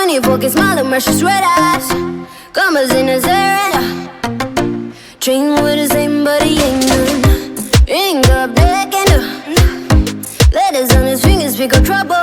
24 que smile and precious red eyes. Commas in his area. Train with the same but he ain't none. Ain't got black and letters on his fingers speak of trouble.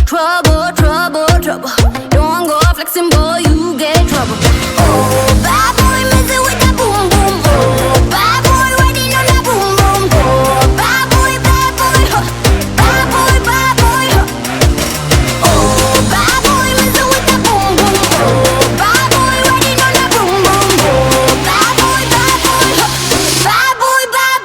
Trouble, trouble, trouble. Don't go flexing, boy, you get trouble. Oh, bad boy, messing with that boom, boom. Oh, bad boy, riding on that boom, boom. Oh, bad boy, huh. Bad boy, huh. Oh, bad boy, messing with that boom, boom. Oh, bad boy, riding on that boom, boom. Oh, bad boy, huh. Bad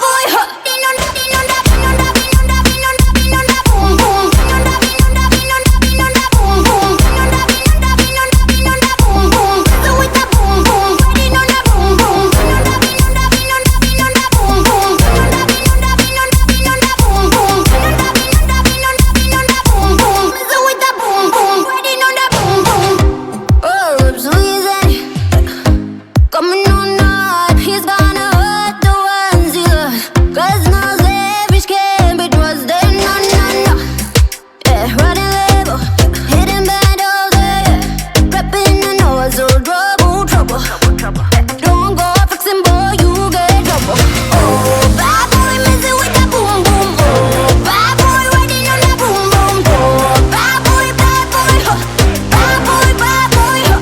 boy, huh. Din on that, din on that, din on that, din on that, din on that, din on that boom, boom. Din on that, din on that, din on that, din on that boom, boom. Din on that, din on that, din on that, din on that boom, boom. Messing with that boom, boom. Riding on that boom, boom. Din on that, din on that, din on that, din on that boom, boom. Din on that, din on that, din on that, din on that boom, boom. Din on that, din on that, din on that, din on that boom, boom. Messing with that boom, boom. Riding on that boom, boom. Oh, lips squeezing, coming on night. He's gonna hurt the ones he loves. 'Cause no selfish can't be trusted, no, no, no. Yeah, running label, hitting battles, yeah. Prepping the nose, so trouble, trouble. Don't go flexing, boy, you get trouble. Oh, bad boy, messing with that boom, boom. Oh, bad boy, riding on that boom, boom. Oh, bad boy, huh. Bad boy, huh.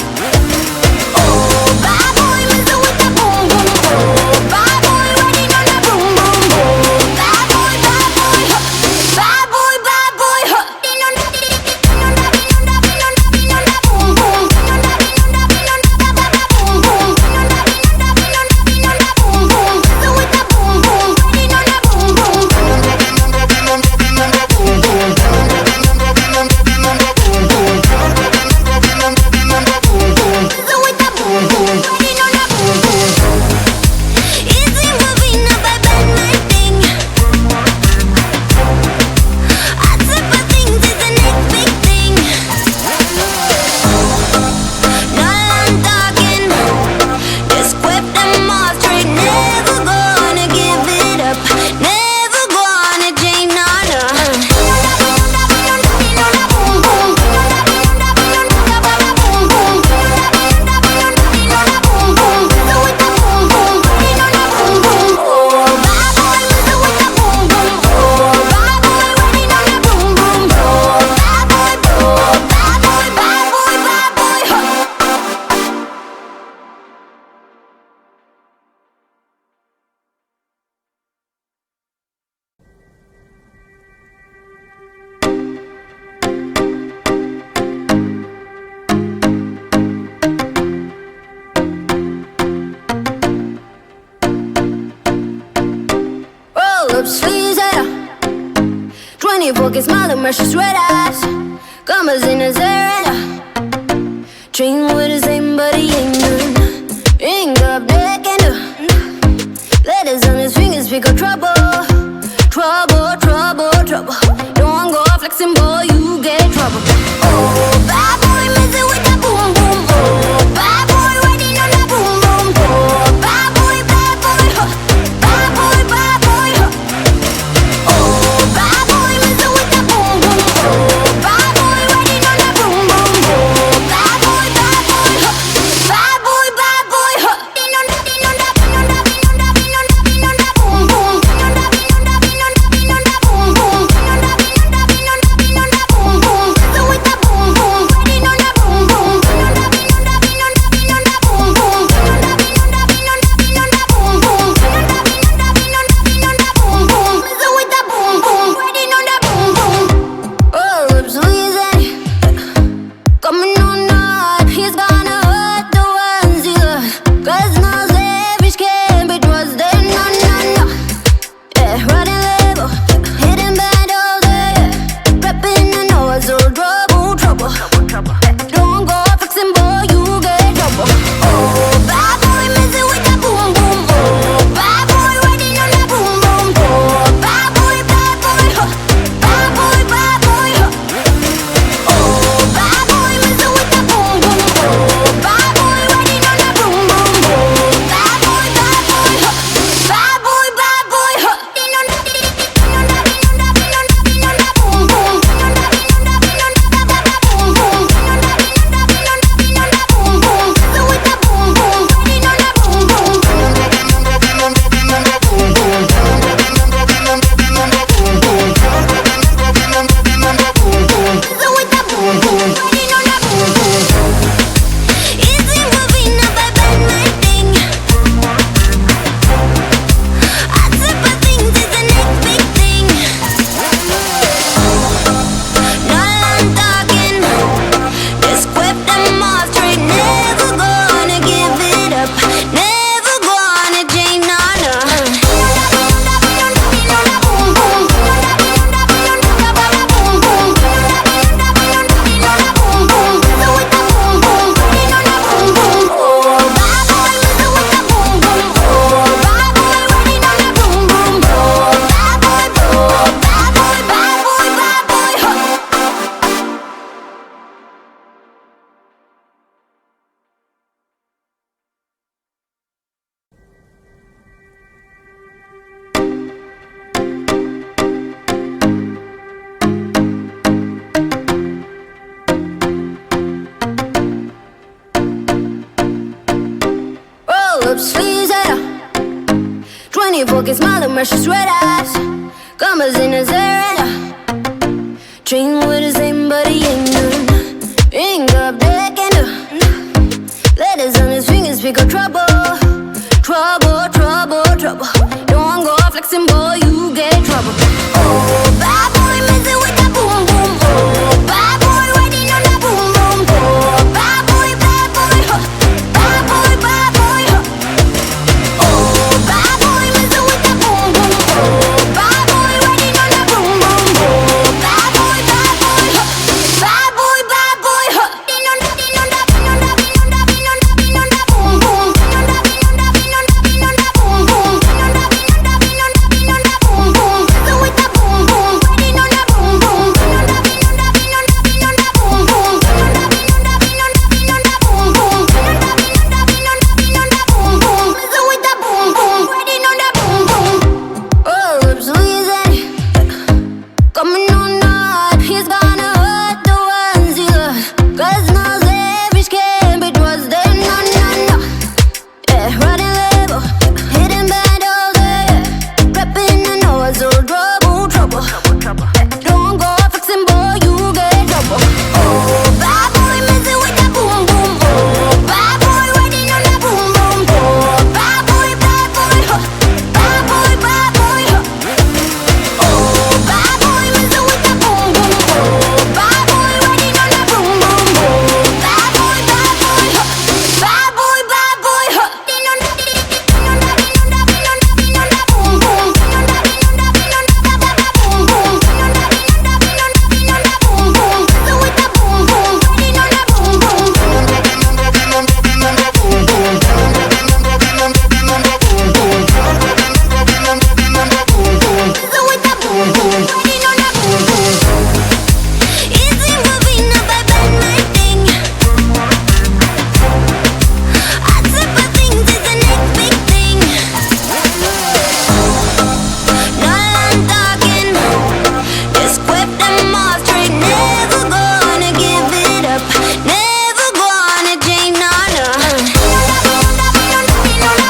Oh, bad boy, messing with that boom, boom. Oh, bad boy, riding on that boom, boom. Oh, bad boy, huh. Bad boy, huh. Din on that, din on that, din on that, din on that, din on that boom, boom. Din on that, din on that, din on that, boom, boom. Din on that, din on that, din on that, din on that boom, boom. Messing with that boom, boom. Riding on that boom, boom. Din on that, din on that, din on that, din on that boom, boom. Din on that, din on that, din on that, din on that boom, boom. Din on that, din on that, din on that, din on that boom, boom. Messing with that boom, boom. Riding on that boom, boom. Easy moving up, I bend my thing. I said for things is the next big thing. Now I'm talking, just whip them off straight. Never gonna give it up, never gonna change, no, no. Roll up sleeves and 24 que smile and precious red eyes. Commas in his area. Train with the same but he ain't none. Ain't got black and letters on his fingers speak of trouble. Trouble, trouble, trouble. Don't go flexing, boy, you get trouble. Oh, bad boy, messing with that boom, boom. Oh, bad boy, riding on that boom, boom. Oh, bad boy, huh. Bad boy, huh. Oh, bad boy, messing with that boom, boom. Oh, bad boy, riding on that boom, boom. Oh, bad boy, huh. Bad boy, huh. Din on that, din on that, din on that, din on that, din on that, din on that boom, boom. Din on 24 que smile and rush red eyes. Commas in a serena. Train with the same but he ain't none. Ring up deck and letters on his fingers speak of trouble. Trouble, trouble, trouble. Don't go flexing, boy, you get trouble. Oh, bad boy, messing with that boom, boom. Oh, bad boy, riding on that boom, boom. Oh, bad boy, huh. Bad boy, huh. Oh, bad boy, messing with that boom, boom. Oh, bad boy, riding on that boom, boom. Oh, bad boy, huh. Bad boy, huh. Din on that, din on that, din on that, din on that, din on that, din on that boom, boom. Din on that, din on that, din on that, din on that boom, boom. Din on that, din on that, din on that, din on that boom, boom. Messing with that boom, boom. Riding on that boom, boom. Din on that, din on that, din on that, din on that boom, boom. Din on that, din on that, din on that, din on that boom, boom. Din on that, din on that, din on that, din on that boom, boom. Messing with that boom, boom. Riding on that boom, boom. Oh, I'm so easy. Coming on hard, he's gonna hurt the ones he loves. 'Cause no selfish can't be trusted, no, no, no. Yeah, riding level, hitting battles, yeah. Repping the noise, so trouble, trouble. Don't go flexing, boy, you get trouble. Oh, bad boy, messing with that boom, boom. Oh, bad boy, riding on that boom, boom. Oh, bad boy, huh. Bad boy, huh. Oh, bad boy, messing with that boom, boom. Oh, bad boy, riding on that boom, boom. Oh, bad boy, huh. Bad boy, huh. Din on that, din on that, din on that, din on that, din on that boom, boom. Din on that, din on that, din on that, that boom, boom. Din on that, din on that, din on that, din on that boom, boom. Messing with that boom, boom. Riding on that boom, boom. Din on that, din on that, din on that, din on that boom, boom. Din on that, din on that, din on that, din on that boom, boom. Din on that, din on that, din on that, din on that boom, boom. Messing with that boom, boom. Riding on that boom, boom. Easy moving up, I bend my thing. I sip of things, it's the next big thing. Now I'm talking, just whip them off straight. Never gonna give it up, never gonna change, no, no.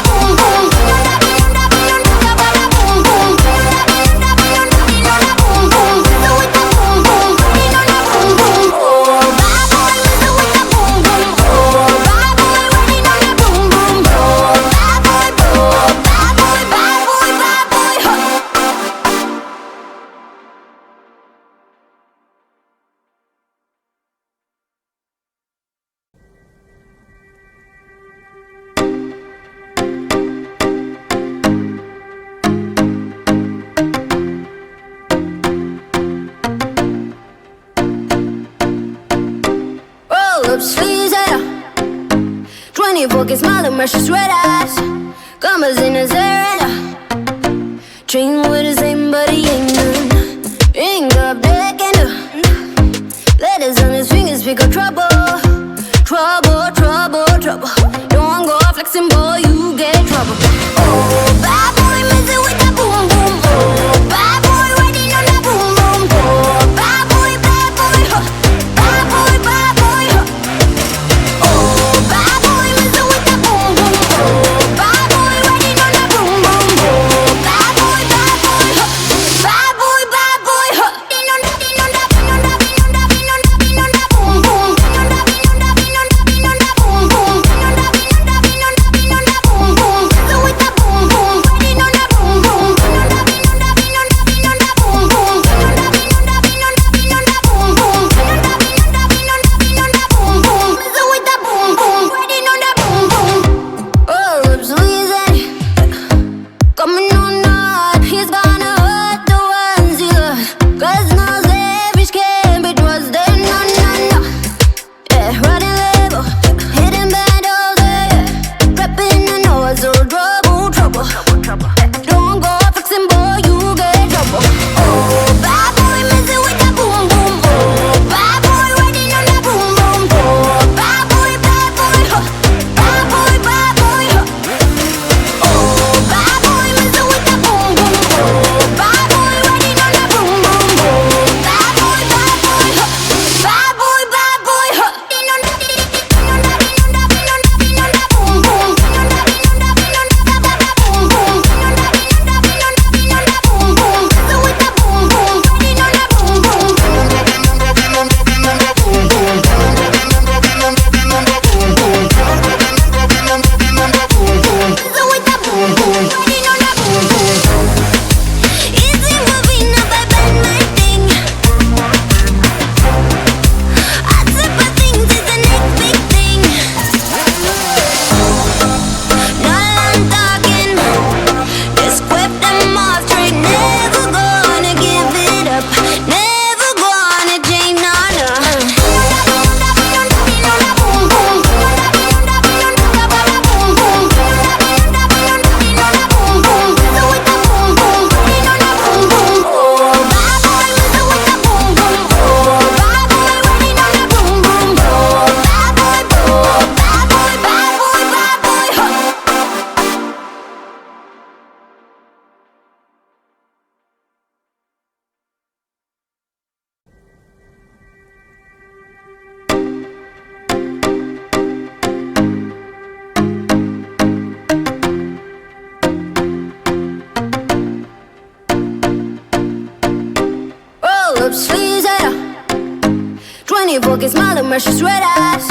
Boom, boom. Boom, boom. So with that boom, boom. Riding on that boom, boom. Oh, bad boy, messing with that boom, boom. Oh, bad boy, riding on that boom, boom. Oh, bad boy, bad boy, bad boy, bad boy, huh. Roll up sleeves, yeah. 24 que smile and rush red eyes. Commas in a serena. Train with the same but he ain't none. Ring up deck and letters on his fingers speak of trouble. Trouble, trouble, trouble. Don't go flexing, boy, you get trouble. Oh, bad boy, messing with that boom, boom. Oh, bad boy, riding on that boom, boom. Oh, bad boy, huh. Bad boy, huh. Oh, bad boy, messing with that boom, boom. Oh, bad boy, riding on that boom, boom. Oh, bad boy, huh. Bad boy, huh. Din on that, din on that, din on that, din on that, din on that, din on that boom, boom. Din on that, din on that, din on that, din on that boom, boom. Funny pocket, smile and precious red eyes.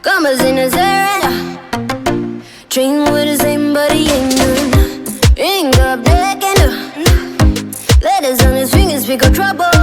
Commas in his hair and train with the same, but he ain't none. Ring up, deck and letters on his fingers, pick up trouble.